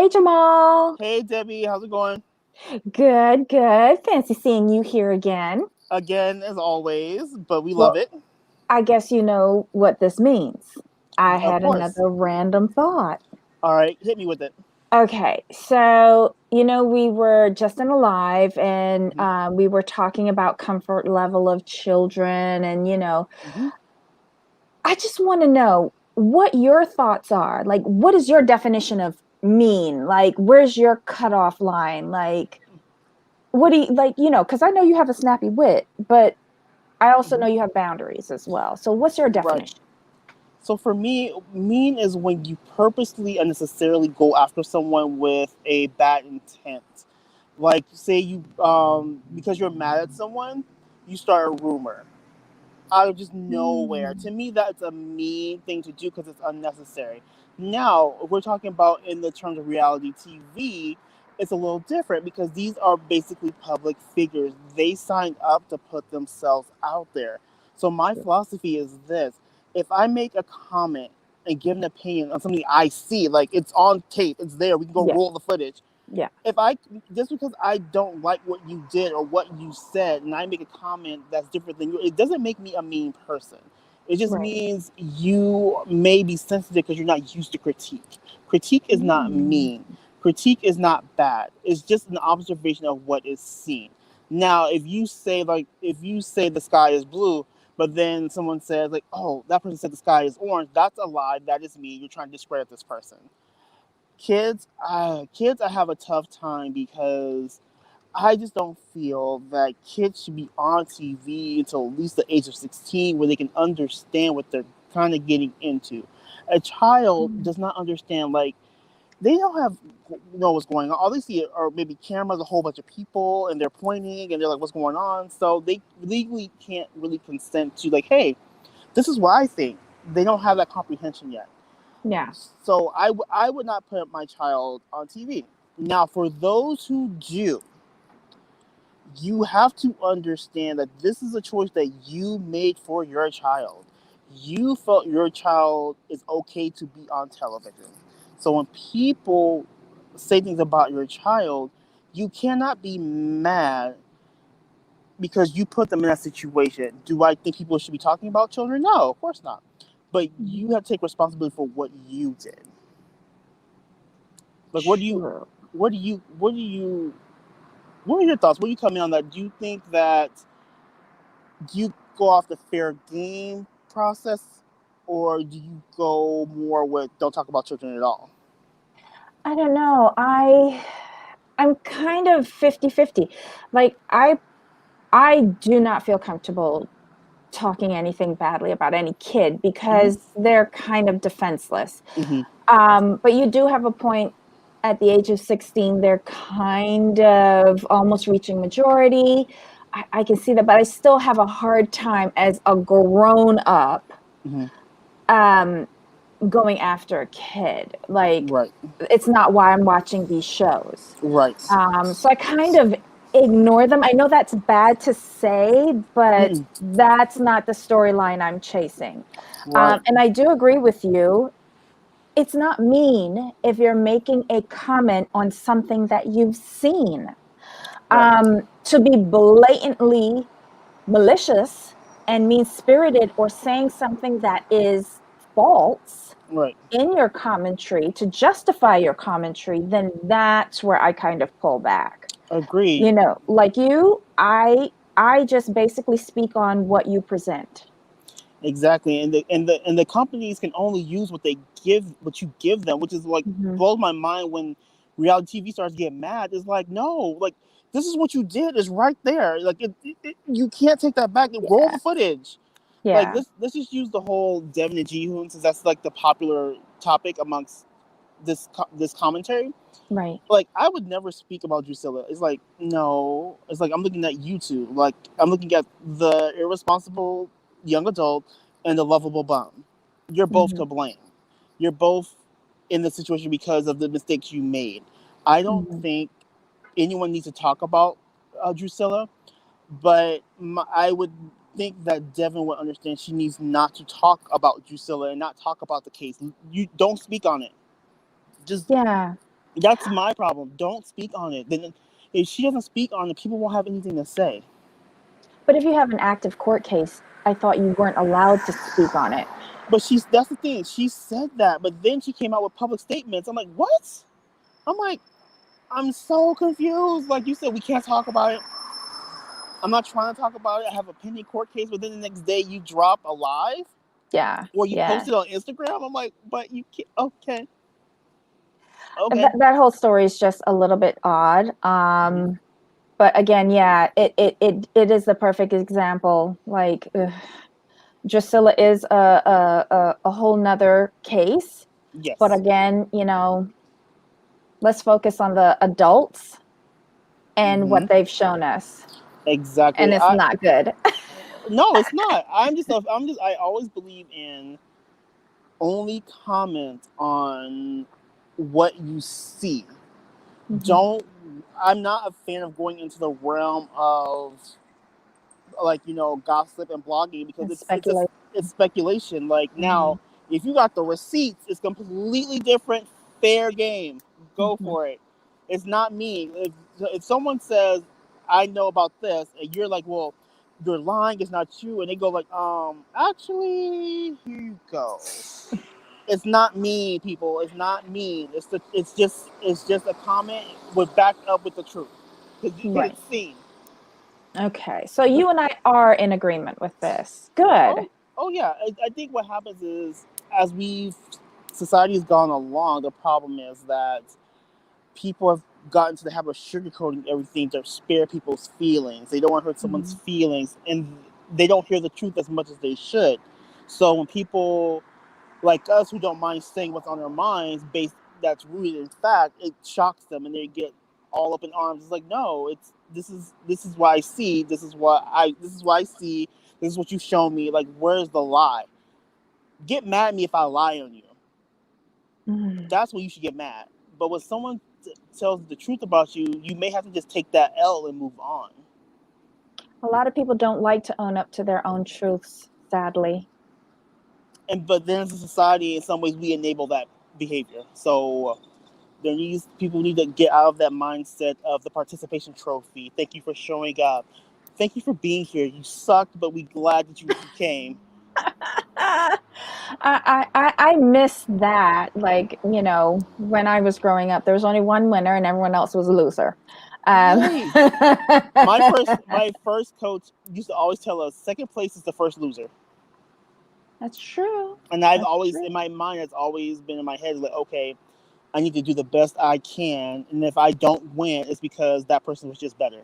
Hey, Jamal. Hey Debbie, how's it going? Good, good. Fancy seeing you here again. Again, as always, but we love Well, it. I guess you know what this means. I Of had course. another random thought. All right, hit me with it. Okay, so we were just in a live and hmm we were talking about comfort level of children, and hmm I just want to know what your thoughts are. Like, what is your definition of mean? Like, where's your cutoff line? Like, what do you like? Because I know you have a snappy wit, but I also hmm know you have boundaries as well. So what's your Right. definition? So for me, mean is when you purposely unnecessarily go after someone with a bad intent. Like, say you, because you're mad at someone, you start a rumor out of just nowhere. Mm. To me, that's a mean thing to do because it's unnecessary. Now, if we're talking about in the terms of reality TV, it's a little different because these are basically public figures. They signed up to put themselves out there. So my philosophy is this: if I make a comment and give an opinion on something I see, like it's on tape, it's there, we can go Yeah, roll the footage, yeah, if I just because I don't like what you did or what you said, and I make a comment that's different than you, it doesn't make me a mean person. It just right. means you may be sensitive because you're not used to critique. Critique is not Mm. mean. Critique is not bad. It's just an observation of what is seen. Now, if you say the sky is blue, but then someone says like, oh, that person said the sky is orange, that's a lie. That is me. You're trying to discredit this person. Kids, I have a tough time because I just don't feel that kids should be on TV until at least the age of 16 where they can understand what they're kind of getting into. A child Mm. does not understand, like, they don't have know what's going on. All they see are maybe cameras, a whole bunch of people, and they're pointing and they're like, what's going on? So they legally can't really consent to, like, hey, this is what I think. They don't have that comprehension yet. Yeah. So I would not put my child on TV. Now, for those who do, you have to understand that this is a choice that you made for your child. You felt your child is okay to be on television. So when people say things about your child, you cannot be mad because you put them in that situation. Do I think people should be talking about children? No, of course not. But you have to take responsibility for what you did. Like, True. what do you, what are your thoughts? What do you come in on that? Do you think that do you go off the fair game process, or do you go more with don't talk about children at all? I don't know. I'm kind of 50-50. Like I do not feel comfortable talking anything badly about any kid Mm-hmm. because they're kind of defenseless. Mm-hmm. But you do have a point. At the age of 16, they're kind of almost reaching majority. I can see that, but I still have a hard time as a grown up Mm-hmm. um, going after a kid. Like, Right. it's not why I'm watching these shows. Right. So I kind of ignore them. I know that's bad to say, but Mm-mm. that's not the storyline I'm chasing. Right. And I do agree with you. It's not mean if you're making a comment on something that you've seen. Right. To be blatantly malicious and mean spirited or saying something that is false Right. in your commentary to justify your commentary, then that's where I kind of pull back. Agreed. Like you, I just basically speak on what you present. Exactly. And the companies can only use what you give them, which is like Mhm. blows my mind when reality TV stars get mad. It's like, no, like this is what you did is right there. Like you can't take that back. Roll Yeah. the footage. Like Yeah. let's just use the whole Devin and Jihoon since that's like the popular topic amongst this commentary. Right. Like I would never speak about Drusilla. It's like no. It's like I'm looking at YouTube. Like I'm looking at the irresponsible young adult and the lovable bum. You're both Mhm. to blame. You're both in the situation because of the mistakes you made. I don't Mhm. think anyone needs to talk about Drusilla, but I would think that Devin would understand she needs not to talk about Drusilla and not talk about the case. You don't speak on it. Just Yeah. That's my problem. Don't speak on it. Then if she doesn't speak on it, people won't have anything to say. But if you have an active court case, I thought you weren't allowed to speak on it. But that's the thing. She said that, but then she came out with public statements. I'm like, what? I'm like, I'm so confused. Like you said, we can't talk about it. I'm not trying to talk about it. I have a pending court case, but then the next day you drop a live Yeah, or you yeah. post it on Instagram. I'm like, but you can't. Okay, okay. That whole story is just a little bit odd. Mm-hmm. But again, yeah, it is the perfect example. Like, Drusilla is a whole nother case. But Yes. again, let's focus on the adults and Mm-hmm. what they've shown us. And Exactly. it's not good. No, it's not. I always believe in only comment on what you see. Mhm. Don't. I'm not a fan of going into the realm of like gossip and blogging because And it's just speculate. it's speculation. Like Mhm. now, if you got the receipts, it's completely different. Fair game, go Mhm. for it. It's not me. If someone says I know about this, and you're like, well, you're lying. It's not true, and they go like, actually, here you go. It's not me, people. It's not me. It's just a comment with backed up with the truth because Right. it's seen. Okay. So you and I are in agreement with this. Good. Oh, oh yeah. I think what happens is as society's gone along, the problem is that people have gotten to the habit of sugarcoating everything to spare people's feelings. They don't want to hurt someone's Mhm. feelings, and they don't hear the truth as much as they should. So when people like us who don't mind saying what's on their minds, based that's rooted in fact, it shocks them, and they get all up in arms. It's like, no, it's this is what I see. This is what I see. This is what you show me. Like, where's the lie? Get mad at me if I lie on you. Mm. That's when you should get mad. But when someone tells the truth about you, you may have to just take that L and move on. A lot of people don't like to own up to their own truths, sadly. And but then as a society, in some ways, we enable that behavior. So people need to get out of that mindset of the participation trophy. Thank you for showing up. Thank you for being here. You sucked, but we glad that you came. I miss that. Like, when I was growing up, there was only one winner and everyone else was a loser. Um, Right. My first coach used to always tell us second place is the first loser. That's true. And I've That's always true. in my mind it's always been in my head like, okay, I need to do the best I can, and if I don't win, it's because that person was just better.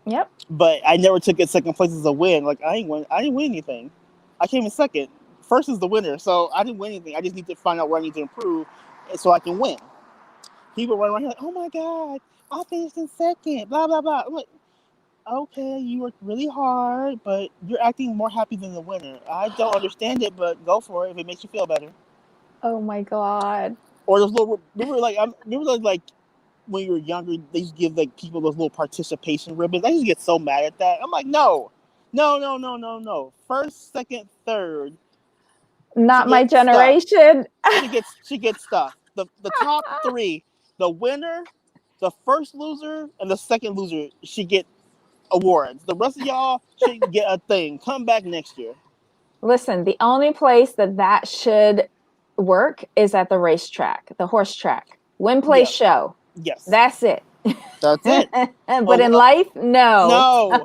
Yep. But I never took it second place as a win. Like I didn't win anything. I came in second. First is the winner, so I didn't win anything. I just need to find out where I need to improve, so I can win. People run around here like, "Oh my god, I finished in second." Blah blah blah. I'm like, okay, you worked really hard, but you're acting more happy than the winner. I don't understand it, but go for it if it makes you feel better. Oh my God. Or those little remember like when you were younger, they used to give like people those little participation ribbons. I used to get so mad at that. I'm like, no, no, no, no, no, no. First, second, third should Not my get stuff. generation. Should get stuff. The top three, the winner, the first loser, and the second loser should get awards. The rest of y'all should get a thing. Come back next year. Listen, the only place that should work is at the racetrack, the horse track. Win, play, Yeah. show. Yes. That's it. That's it. But in life, no. No.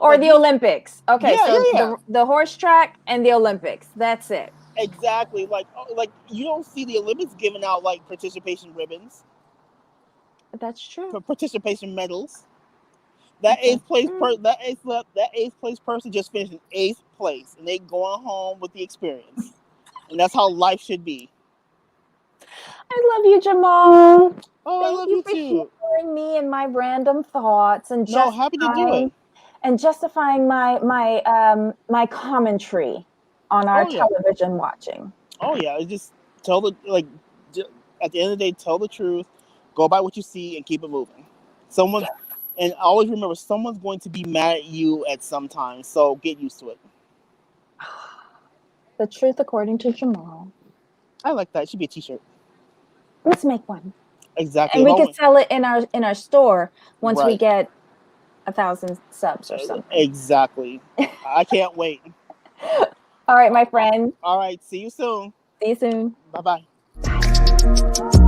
Or Like the you. Olympics. Okay, Yeah, so yeah, yeah. the horse track and the Olympics. That's it. Exactly. Like you don't see the Olympics giving out like participation ribbons, That's true. participation medals. That That's eighth place true. that eighth place person just finished in eighth place, and they going home with the experience, and that's how life should be. I love you, Jamal. Oh, I Thank love you you for too. hearing me and my random thoughts and No, happy to do it. justifying my commentary on our Oh yeah, television watching. oh yeah. It's just tell the like at the end of the day, tell the truth, go by what you see, and keep it moving. Someone's and always remember, someone's going to be mad at you at some time, so get used to it. The truth according to Jamal. I like that. It should be a T-shirt. let's make one. Exactly. And we could sell it in our store once we Right. get 1,000 subs or something. Exactly. I can't wait. All right, my friend. All right. See you soon. See you soon. Bye bye. Bye.